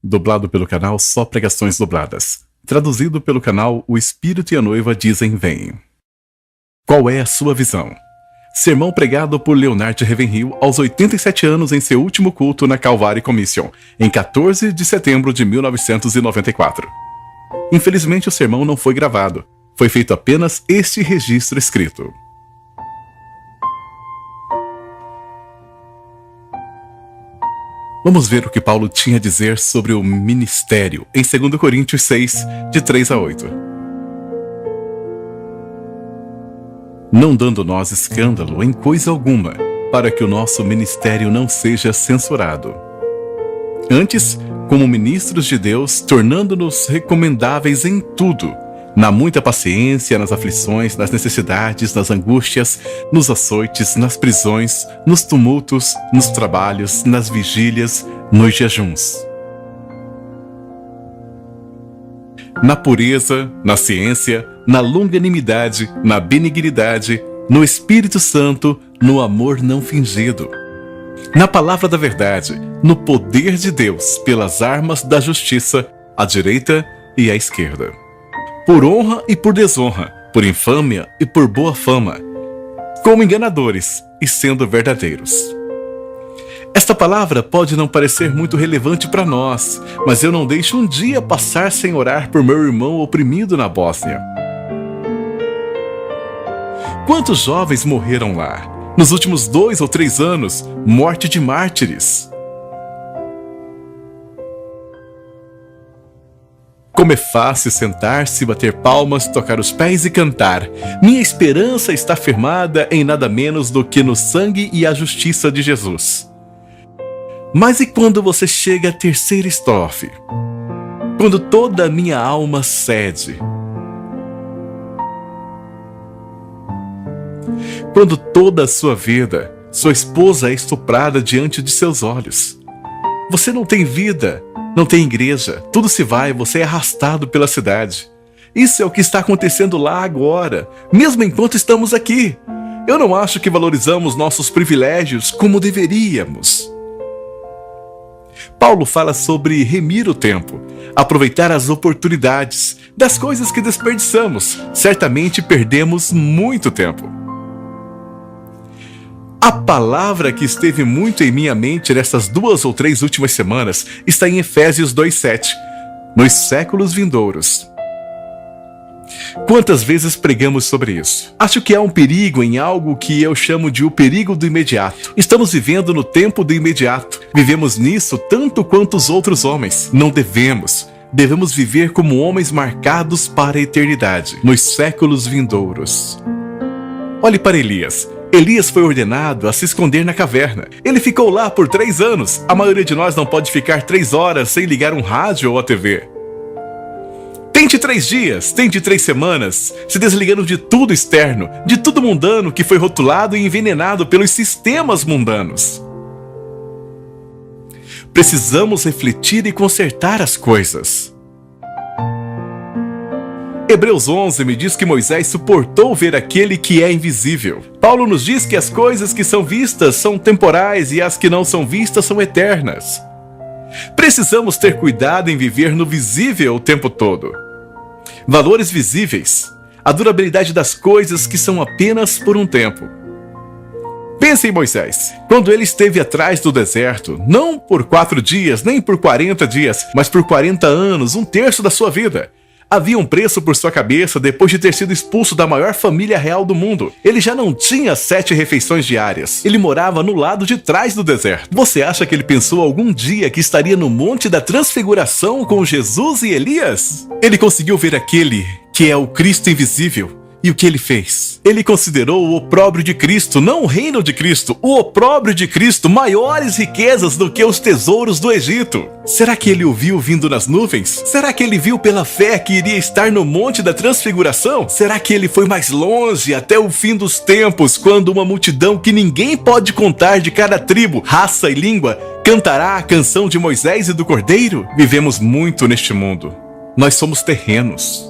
dublado pelo canal Só Pregações Dubladas, traduzido pelo canal O Espírito e a Noiva Dizem Vem. Qual é a sua visão? Sermão pregado por Leonard Ravenhill aos 87 anos em seu último culto na Calvary Commission, em 14 de setembro de 1994. Infelizmente o sermão não foi gravado, foi feito apenas este registro escrito. Vamos ver o que Paulo tinha a dizer sobre o ministério em 2 Coríntios 6, de 3 a 8. Não dando nós escândalo em coisa alguma, para que o nosso ministério não seja censurado. Antes, como ministros de Deus, tornando-nos recomendáveis em tudo, na muita paciência, nas aflições, nas necessidades, nas angústias, nos açoites, nas prisões, nos tumultos, nos trabalhos, nas vigílias, nos jejuns. Na pureza, na ciência, na longanimidade, na benignidade, no Espírito Santo, no amor não fingido. Na palavra da verdade, no poder de Deus, pelas armas da justiça, à direita e à esquerda. Por honra e por desonra, por infâmia e por boa fama, como enganadores e sendo verdadeiros. Esta palavra pode não parecer muito relevante para nós, mas eu não deixo um dia passar sem orar por meu irmão oprimido na Bósnia. Quantos jovens morreram lá? Nos últimos 2 ou 3 anos, morte de mártires. Como é fácil sentar-se, bater palmas, tocar os pés e cantar. Minha esperança está firmada em nada menos do que no sangue e a justiça de Jesus. Mas e quando você chega à terceira estrofe? Quando toda a minha alma cede. Quando toda a sua vida, sua esposa é estuprada diante de seus olhos. Você não tem vida, não tem igreja, tudo se vai, você é arrastado pela cidade. Isso é o que está acontecendo lá agora, mesmo enquanto estamos aqui. Eu não acho que valorizamos nossos privilégios como deveríamos. Paulo fala sobre remir o tempo, aproveitar as oportunidades, das coisas que desperdiçamos. Certamente perdemos muito tempo. A palavra que esteve muito em minha mente nessas 2 ou 3 últimas semanas está em Efésios 2:7, nos séculos vindouros. Quantas vezes pregamos sobre isso? Acho que há um perigo em algo que eu chamo de o perigo do imediato. Estamos vivendo no tempo do imediato. Vivemos nisso tanto quanto os outros homens. Não devemos. Devemos viver como homens marcados para a eternidade, nos séculos vindouros. Olhe para Elias. Elias foi ordenado a se esconder na caverna. Ele ficou lá por 3 anos. A maioria de nós não pode ficar 3 horas sem ligar um rádio ou a TV. Tente 3 dias, tente 3 semanas, se desligando de tudo externo, de tudo mundano que foi rotulado e envenenado pelos sistemas mundanos. Precisamos refletir e consertar as coisas. Hebreus 11 me diz que Moisés suportou ver aquele que é invisível. Paulo nos diz que as coisas que são vistas são temporais e as que não são vistas são eternas. Precisamos ter cuidado em viver no visível o tempo todo. Valores visíveis, a durabilidade das coisas que são apenas por um tempo. Pense em Moisés, quando ele esteve atrás do deserto, não por 4 dias, nem por 40 dias, mas por 40 anos, 1/3 da sua vida. Havia um preço por sua cabeça depois de ter sido expulso da maior família real do mundo. Ele já não tinha 7 refeições diárias. Ele morava no lado de trás do deserto. Você acha que ele pensou algum dia que estaria no Monte da Transfiguração com Jesus e Elias? Ele conseguiu ver aquele que é o Cristo invisível. E o que ele fez? Ele considerou o opróbrio de Cristo, não o reino de Cristo, o opróbrio de Cristo, maiores riquezas do que os tesouros do Egito. Será que ele o viu vindo nas nuvens? Será que ele viu pela fé que iria estar no Monte da Transfiguração? Será que ele foi mais longe até o fim dos tempos, quando uma multidão que ninguém pode contar de cada tribo, raça e língua cantará a canção de Moisés e do Cordeiro? Vivemos muito neste mundo. Nós somos terrenos.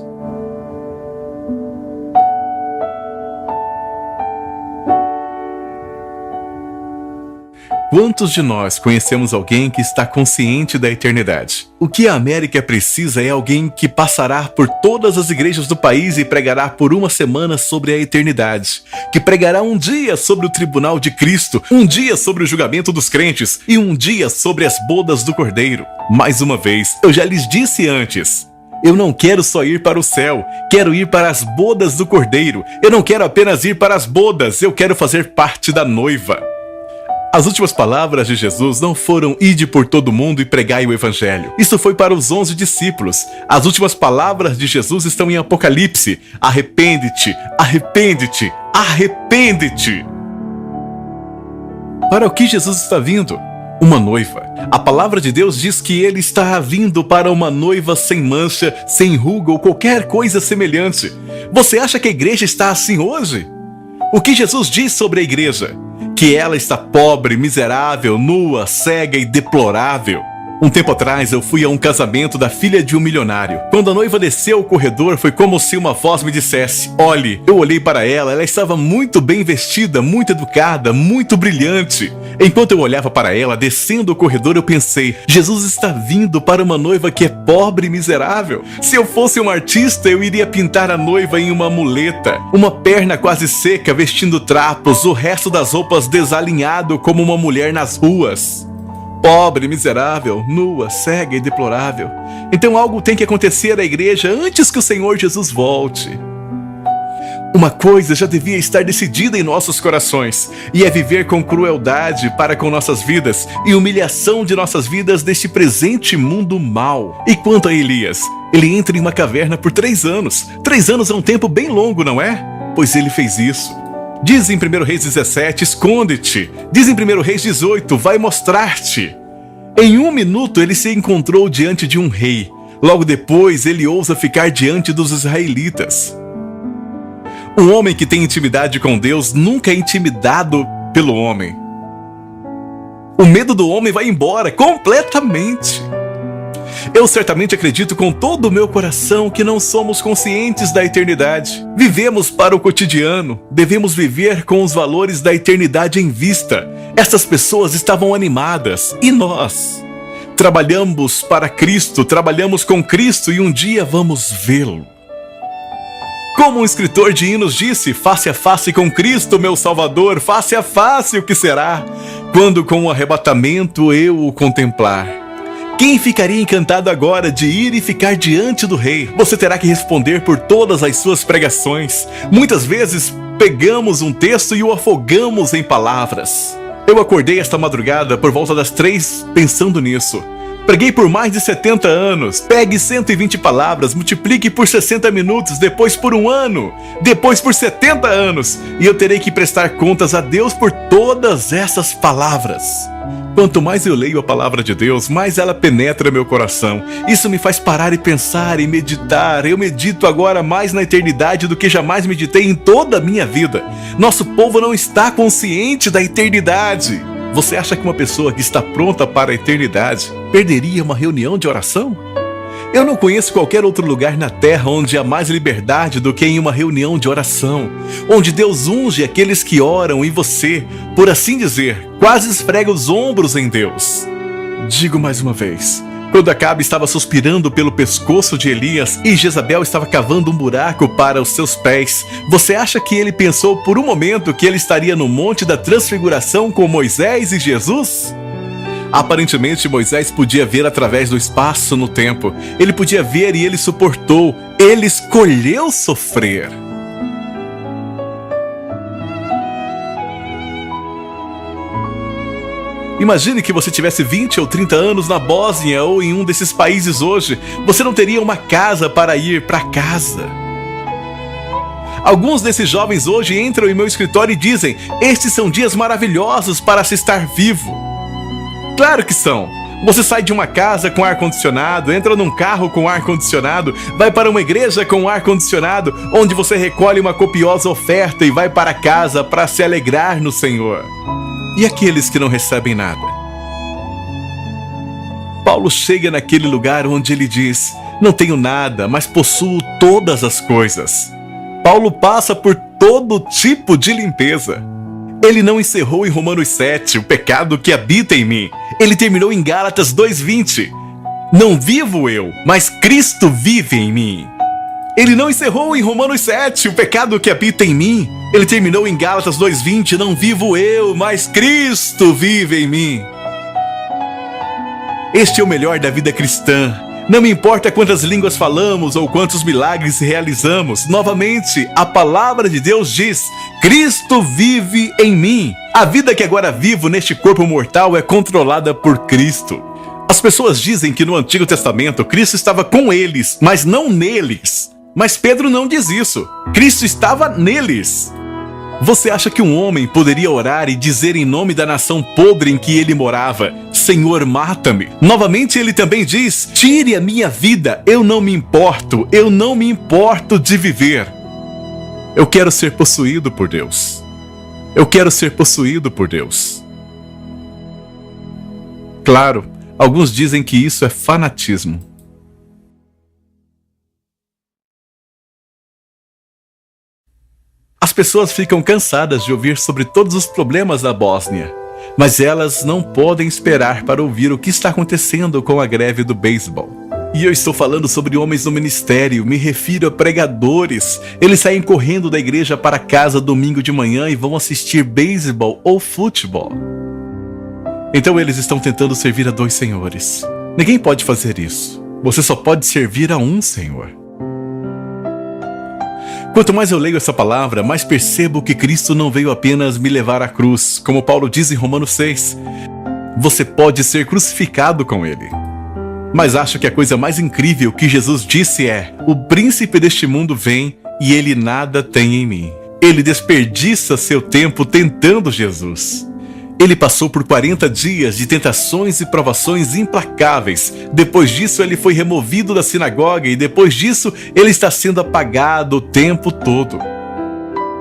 Quantos de nós conhecemos alguém que está consciente da eternidade? O que a América precisa é alguém que passará por todas as igrejas do país e pregará por uma semana sobre a eternidade, que pregará um dia sobre o tribunal de Cristo, um dia sobre o julgamento dos crentes e um dia sobre as bodas do Cordeiro. Mais uma vez, eu já lhes disse antes, eu não quero só ir para o céu, quero ir para as bodas do Cordeiro. Eu não quero apenas ir para as bodas, eu quero fazer parte da noiva. As últimas palavras de Jesus não foram ide por todo mundo e pregai o evangelho. Isso foi para os 11 discípulos. As últimas palavras de Jesus estão em Apocalipse. Arrepende-te, arrepende-te, arrepende-te. Para o que Jesus está vindo? Uma noiva. A palavra de Deus diz que ele está vindo para uma noiva sem mancha, sem ruga ou qualquer coisa semelhante. Você acha que a igreja está assim hoje? O que Jesus diz sobre a igreja? Que ela está pobre, miserável, nua, cega e deplorável. Um tempo atrás eu fui a um casamento da filha de um milionário. Quando a noiva desceu o corredor, foi como se uma voz me dissesse: olhe. Eu olhei para ela, ela estava muito bem vestida, muito educada, muito brilhante. Enquanto eu olhava para ela, descendo o corredor, eu pensei: Jesus está vindo para uma noiva que é pobre e miserável. Se eu fosse um artista, eu iria pintar a noiva em uma muleta, uma perna quase seca, vestindo trapos, o resto das roupas desalinhado como uma mulher nas ruas. Pobre, miserável, nua, cega e deplorável. Então algo tem que acontecer à igreja antes que o Senhor Jesus volte. Uma coisa já devia estar decidida em nossos corações, e é viver com crueldade para com nossas vidas e humilhação de nossas vidas deste presente mundo mau. E quanto a Elias, ele entra em uma caverna por 3 anos. 3 anos é um tempo bem longo, não é? Pois ele fez isso. Diz em 1 Reis 17, esconde-te. Diz em 1 Reis 18, vai mostrar-te. Em 1 minuto ele se encontrou diante de um rei. Logo depois ele ousa ficar diante dos israelitas. Um homem que tem intimidade com Deus nunca é intimidado pelo homem. O medo do homem vai embora completamente. Eu certamente acredito com todo o meu coração que não somos conscientes da eternidade. Vivemos para o cotidiano, devemos viver com os valores da eternidade em vista. Essas pessoas estavam animadas, e nós? Trabalhamos para Cristo, trabalhamos com Cristo e um dia vamos vê-lo. Como um escritor de hinos disse, face a face com Cristo, meu Salvador, face a face o que será, quando com o arrebatamento eu o contemplar. Quem ficaria encantado agora de ir e ficar diante do rei? Você terá que responder por todas as suas pregações. Muitas vezes pegamos um texto e o afogamos em palavras. Eu acordei esta madrugada por volta das 3 pensando nisso. Preguei por mais de 70 anos. Pegue 120 palavras, multiplique por 60 minutos, depois por 1 ano, depois por 70 anos. E eu terei que prestar contas a Deus por todas essas palavras. Quanto mais eu leio a palavra de Deus, mais ela penetra meu coração. Isso me faz parar e pensar e meditar. Eu medito agora mais na eternidade do que jamais meditei em toda a minha vida. Nosso povo não está consciente da eternidade. Você acha que uma pessoa que está pronta para a eternidade perderia uma reunião de oração? Eu não conheço qualquer outro lugar na terra onde há mais liberdade do que em uma reunião de oração, onde Deus unge aqueles que oram e você, por assim dizer, quase esfrega os ombros em Deus. Digo mais uma vez, quando Acabe estava suspirando pelo pescoço de Elias e Jezabel estava cavando um buraco para os seus pés, você acha que ele pensou por um momento que ele estaria no Monte da Transfiguração com Moisés e Jesus? Aparentemente Moisés podia ver através do espaço no tempo. Ele podia ver e ele suportou. Ele escolheu sofrer. Imagine que você tivesse 20 ou 30 anos na Bósnia ou em um desses países hoje. Você não teria uma casa para ir para casa. Alguns desses jovens hoje entram em meu escritório e dizem: estes são dias maravilhosos para se estar vivo. Claro que são. Você sai de uma casa com ar-condicionado, entra num carro com ar-condicionado, vai para uma igreja com ar-condicionado, onde você recolhe uma copiosa oferta e vai para casa para se alegrar no Senhor. E aqueles que não recebem nada? Paulo chega naquele lugar onde ele diz: não tenho nada, mas possuo todas as coisas. Paulo passa por todo tipo de limpeza. Ele não encerrou em Romanos 7, o pecado que habita em mim. Ele terminou em Gálatas 2:20. Não vivo eu, mas Cristo vive em mim. Ele não encerrou em Romanos 7, o pecado que habita em mim. Ele terminou em Gálatas 2:20. Não vivo eu, mas Cristo vive em mim. Este é o melhor da vida cristã. Não me importa quantas línguas falamos ou quantos milagres realizamos. Novamente, a palavra de Deus diz: Cristo vive em mim. A vida que agora vivo neste corpo mortal é controlada por Cristo. As pessoas dizem que no Antigo Testamento Cristo estava com eles, mas não neles. Mas Pedro não diz isso. Cristo estava neles. Você acha que um homem poderia orar e dizer em nome da nação podre em que ele morava: Senhor, mata-me? Novamente ele também diz: tire a minha vida, eu não me importo de viver. Eu quero ser possuído por Deus. Eu quero ser possuído por Deus. Claro, alguns dizem que isso é fanatismo. As pessoas ficam cansadas de ouvir sobre todos os problemas da Bósnia, mas elas não podem esperar para ouvir o que está acontecendo com a greve do beisebol. E eu estou falando sobre homens no ministério, me refiro a pregadores. Eles saem correndo da igreja para casa domingo de manhã e vão assistir beisebol ou futebol. Então eles estão tentando servir a dois senhores. Ninguém pode fazer isso. Você só pode servir a um Senhor. Quanto mais eu leio essa palavra, mais percebo que Cristo não veio apenas me levar à cruz, como Paulo diz em Romanos 6. Você pode ser crucificado com ele. Mas acho que a coisa mais incrível que Jesus disse é: o príncipe deste mundo vem e ele nada tem em mim. Ele desperdiça seu tempo tentando Jesus. Ele passou por 40 dias de tentações e provações implacáveis. Depois disso, ele foi removido da sinagoga e depois disso, ele está sendo apagado o tempo todo.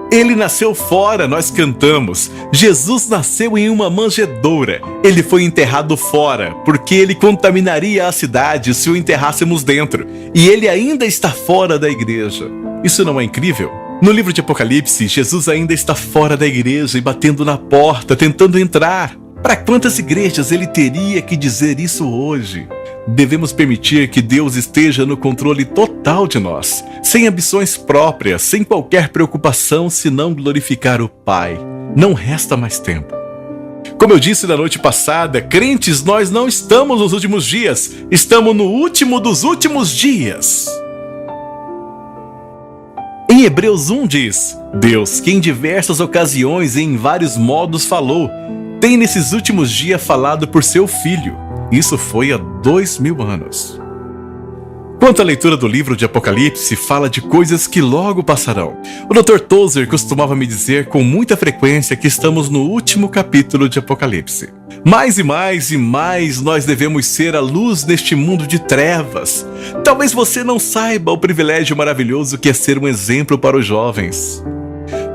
Ele nasceu fora, nós cantamos. Jesus nasceu em uma manjedoura. Ele foi enterrado fora, porque ele contaminaria a cidade se o enterrássemos dentro. E ele ainda está fora da igreja. Isso não é incrível? No livro de Apocalipse, Jesus ainda está fora da igreja e batendo na porta, tentando entrar. Para quantas igrejas ele teria que dizer isso hoje? Devemos permitir que Deus esteja no controle total de nós, sem ambições próprias, sem qualquer preocupação senão glorificar o Pai. Não resta mais tempo. Como eu disse na noite passada, crentes, nós não estamos nos últimos dias, estamos no último dos últimos dias. Em Hebreus 1 diz: Deus, que em diversas ocasiões e em vários modos falou, tem nesses últimos dias falado por seu Filho. Isso foi há 2000 anos. Quanto à leitura do livro de Apocalipse, fala de coisas que logo passarão. O Dr. Tozer costumava me dizer com muita frequência que estamos no último capítulo de Apocalipse. Mais e mais e mais nós devemos ser a luz neste mundo de trevas. Talvez você não saiba o privilégio maravilhoso que é ser um exemplo para os jovens.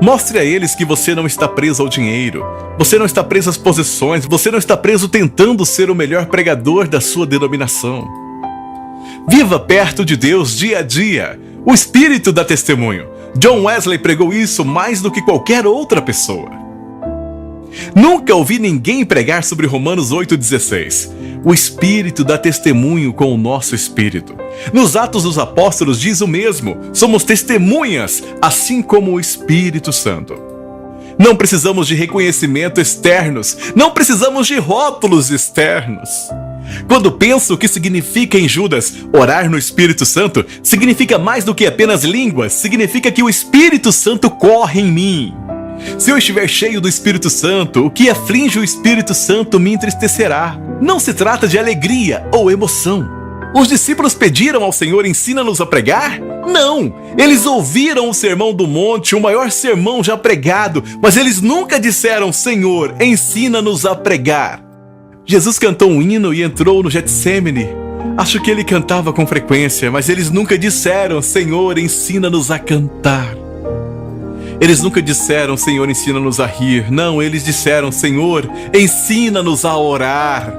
Mostre a eles que você não está preso ao dinheiro, você não está preso às posições, você não está preso tentando ser o melhor pregador da sua denominação. Viva perto de Deus dia a dia. O Espírito dá testemunho. John Wesley pregou isso mais do que qualquer outra pessoa. Nunca ouvi ninguém pregar sobre Romanos 8,16. O Espírito dá testemunho com o nosso Espírito. Nos Atos dos Apóstolos diz o mesmo. Somos testemunhas, assim como o Espírito Santo. Não precisamos de reconhecimento externos. Não precisamos de rótulos externos. Quando penso o que significa em Judas orar no Espírito Santo, significa mais do que apenas línguas, significa que o Espírito Santo corre em mim. Se eu estiver cheio do Espírito Santo, o que aflige o Espírito Santo me entristecerá. Não se trata de alegria ou emoção. Os discípulos pediram ao Senhor: ensina-nos a pregar? Não! Eles ouviram o Sermão do Monte, o maior sermão já pregado, mas eles nunca disseram: Senhor, ensina-nos a pregar. Jesus cantou um hino e entrou no Getsêmani. Acho que ele cantava com frequência, mas eles nunca disseram: Senhor, ensina-nos a cantar. Eles nunca disseram: Senhor, ensina-nos a rir. Não, eles disseram: Senhor, ensina-nos a orar.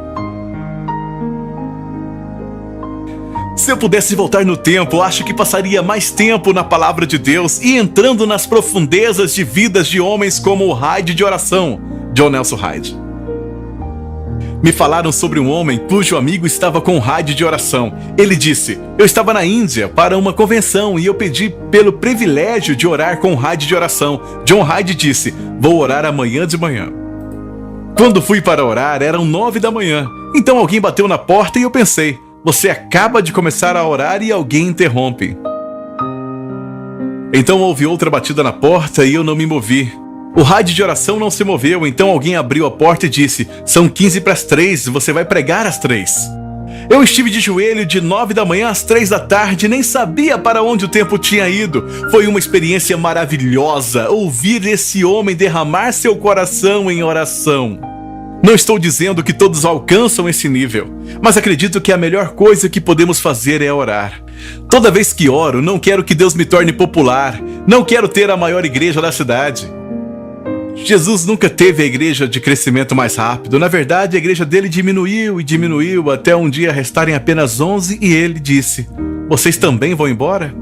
Se eu pudesse voltar no tempo, acho que passaria mais tempo na palavra de Deus e entrando nas profundezas de vidas de homens como o Hyde de oração, John Nelson Hyde. Me falaram sobre um homem cujo amigo estava com Hyde de oração. Ele disse: eu estava na Índia para uma convenção e eu pedi pelo privilégio de orar com Hyde de oração. John Hyde disse: vou orar amanhã de manhã. Quando fui para orar, eram 9 da manhã. Então alguém bateu na porta e eu pensei: você acaba de começar a orar e alguém interrompe. Então houve outra batida na porta e eu não me movi. O Hyde de oração não se moveu, então alguém abriu a porta e disse: são 15 para as 3, você vai pregar às 3. Eu estive de joelho de 9 da manhã às 3 da tarde, nem sabia para onde o tempo tinha ido. Foi uma experiência maravilhosa ouvir esse homem derramar seu coração em oração. Não estou dizendo que todos alcançam esse nível, mas acredito que a melhor coisa que podemos fazer é orar. Toda vez que oro, não quero que Deus me torne popular, não quero ter a maior igreja da cidade. Jesus nunca teve a igreja de crescimento mais rápido. Na verdade, a igreja dele diminuiu e diminuiu até um dia restarem apenas 11 e ele disse: vocês também vão embora?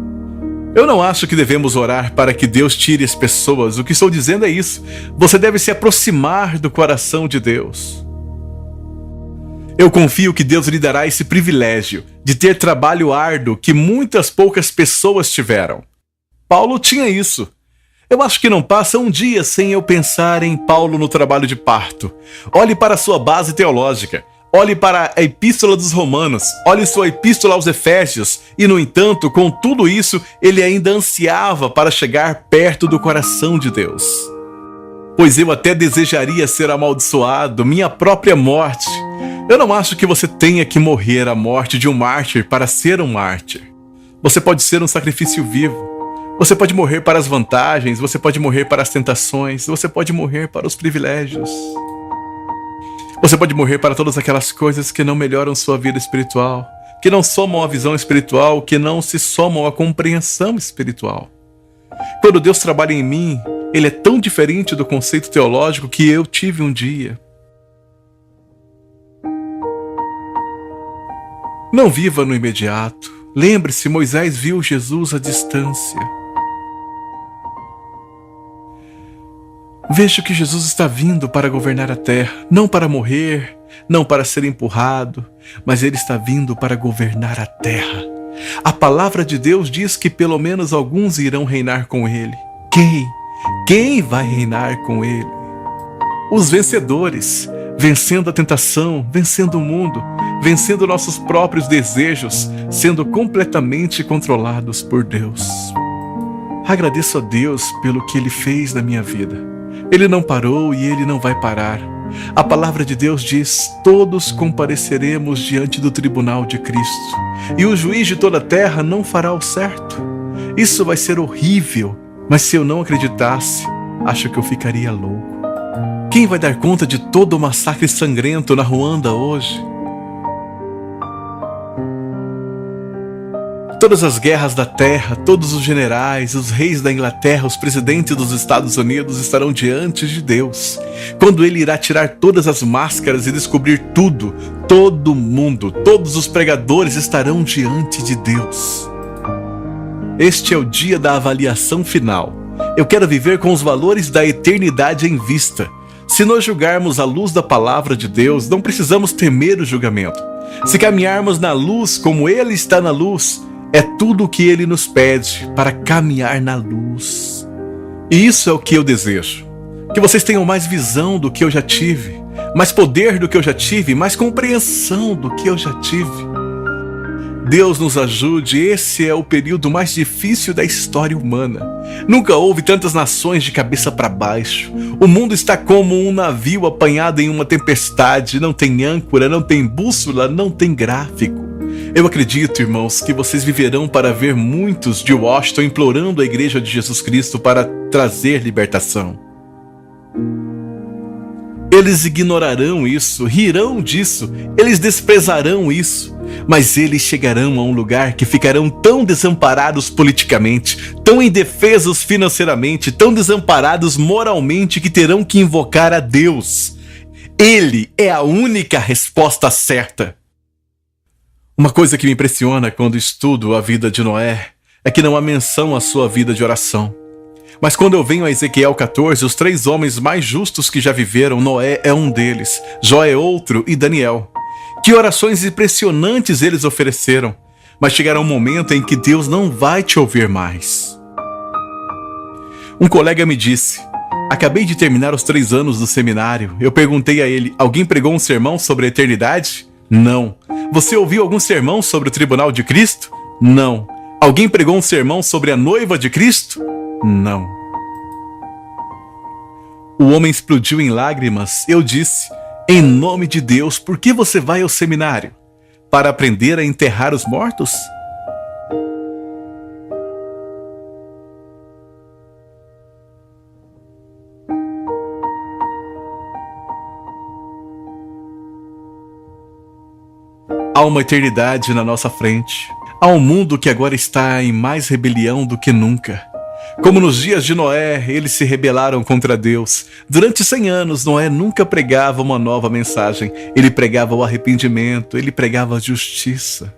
Eu não acho que devemos orar para que Deus tire as pessoas. O que estou dizendo é isso. Você deve se aproximar do coração de Deus. Eu confio que Deus lhe dará esse privilégio de ter trabalho árduo que muitas poucas pessoas tiveram. Paulo tinha isso. Eu acho que não passa um dia sem eu pensar em Paulo no trabalho de parto. Olhe para a sua base teológica. Olhe para a Epístola dos Romanos, olhe sua Epístola aos Efésios, e no entanto, com tudo isso, ele ainda ansiava para chegar perto do coração de Deus. Pois eu até desejaria ser amaldiçoado, minha própria morte. Eu não acho que você tenha que morrer a morte de um mártir para ser um mártir. Você pode ser um sacrifício vivo. Você pode morrer para as vantagens, você pode morrer para as tentações, você pode morrer para os privilégios. Você pode morrer para todas aquelas coisas que não melhoram sua vida espiritual, que não somam a visão espiritual, que não se somam à compreensão espiritual. Quando Deus trabalha em mim, Ele é tão diferente do conceito teológico que eu tive um dia. Não viva no imediato. Lembre-se, Moisés viu Jesus à distância. Veja que Jesus está vindo para governar a terra, não para morrer, não para ser empurrado, mas Ele está vindo para governar a terra. A palavra de Deus diz que pelo menos alguns irão reinar com Ele. Quem? Quem vai reinar com Ele? Os vencedores, vencendo a tentação, vencendo o mundo, vencendo nossos próprios desejos, sendo completamente controlados por Deus. Agradeço a Deus pelo que Ele fez na minha vida. Ele não parou e Ele não vai parar. A palavra de Deus diz: todos compareceremos diante do tribunal de Cristo, e o juiz de toda a terra não fará o certo. Isso vai ser horrível, mas se eu não acreditasse, acho que eu ficaria louco. Quem vai dar conta de todo o massacre sangrento na Ruanda hoje? Todas as guerras da terra, todos os generais, os reis da Inglaterra, os presidentes dos Estados Unidos estarão diante de Deus, quando Ele irá tirar todas as máscaras e descobrir tudo. Todo mundo, todos os pregadores estarão diante de Deus. Este é o dia da avaliação final. Eu quero viver com os valores da eternidade em vista. Se nós julgarmos à luz da palavra de Deus, não precisamos temer o julgamento. Se caminharmos na luz como Ele está na luz, é tudo o que Ele nos pede para caminhar na luz. E isso é o que eu desejo. Que vocês tenham mais visão do que eu já tive, mais poder do que eu já tive, mais compreensão do que eu já tive. Deus nos ajude, esse é o período mais difícil da história humana. Nunca houve tantas nações de cabeça para baixo. O mundo está como um navio apanhado em uma tempestade, não tem âncora, não tem bússola, não tem gráfico. Eu acredito, irmãos, que vocês viverão para ver muitos de Washington implorando a Igreja de Jesus Cristo para trazer libertação. Eles ignorarão isso, rirão disso, eles desprezarão isso, mas eles chegarão a um lugar que ficarão tão desamparados politicamente, tão indefesos financeiramente, tão desamparados moralmente que terão que invocar a Deus. Ele é a única resposta certa. Uma coisa que me impressiona quando estudo a vida de Noé é que não há menção à sua vida de oração. Mas quando eu venho a Ezequiel 14, os 3 homens mais justos que já viveram, Noé é um deles, Jó é outro e Daniel. Que orações impressionantes eles ofereceram, mas chegará um momento em que Deus não vai te ouvir mais. Um colega me disse: acabei de terminar os 3 anos do seminário. Eu perguntei a ele: alguém pregou um sermão sobre a eternidade? Não. Você ouviu algum sermão sobre o tribunal de Cristo? Não. Alguém pregou um sermão sobre a noiva de Cristo? Não. O homem explodiu em lágrimas. Eu disse: em nome de Deus, por que você vai ao seminário? Para aprender a enterrar os mortos? Há uma eternidade na nossa frente. Há um mundo que agora está em mais rebelião do que nunca. Como nos dias de Noé, eles se rebelaram contra Deus. Durante 100 anos, Noé nunca pregava uma nova mensagem. Ele pregava o arrependimento, ele pregava a justiça.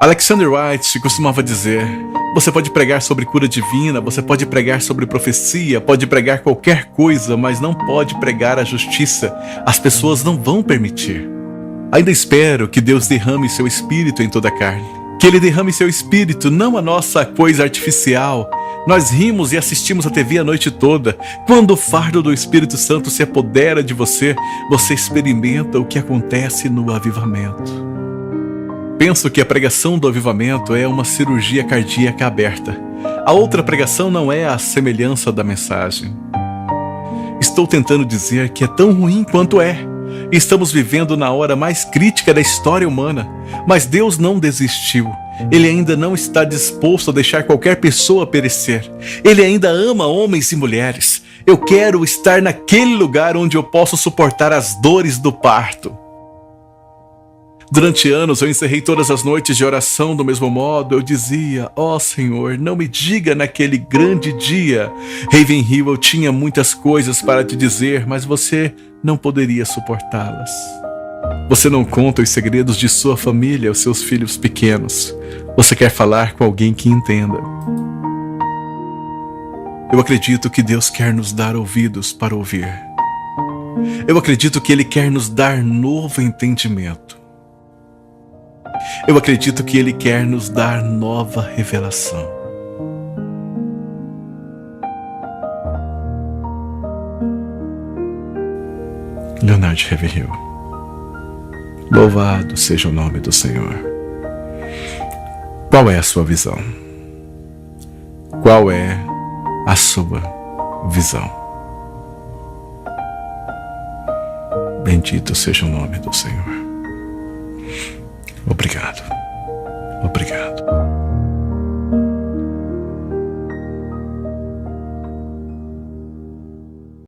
Alexander White costumava dizer: você pode pregar sobre cura divina, você pode pregar sobre profecia, pode pregar qualquer coisa, mas não pode pregar a justiça. As pessoas não vão permitir. Ainda espero que Deus derrame seu espírito em toda a carne. Que Ele derrame seu espírito, não a nossa coisa artificial. Nós rimos e assistimos a TV a noite toda. Quando o fardo do Espírito Santo se apodera de você, você experimenta o que acontece no avivamento. Penso que a pregação do avivamento é uma cirurgia cardíaca aberta. A outra pregação não é a semelhança da mensagem. Estou tentando dizer que é tão ruim quanto é. Estamos vivendo na hora mais crítica da história humana, mas Deus não desistiu. Ele ainda não está disposto a deixar qualquer pessoa perecer. Ele ainda ama homens e mulheres. Eu quero estar naquele lugar onde eu posso suportar as dores do parto. Durante anos eu encerrei todas as noites de oração do mesmo modo. Eu dizia: ó Senhor, não me diga naquele grande dia. Ravenhill, eu tinha muitas coisas para te dizer, mas você não poderia suportá-las. Você não conta os segredos de sua família aos seus filhos pequenos. Você quer falar com alguém que entenda. Eu acredito que Deus quer nos dar ouvidos para ouvir. Eu acredito que Ele quer nos dar novo entendimento. Eu acredito que Ele quer nos dar nova revelação. Leonard Ravenhill. Louvado seja o nome do Senhor. Qual é a sua visão? Qual é a sua visão? Bendito seja o nome do Senhor. Obrigado.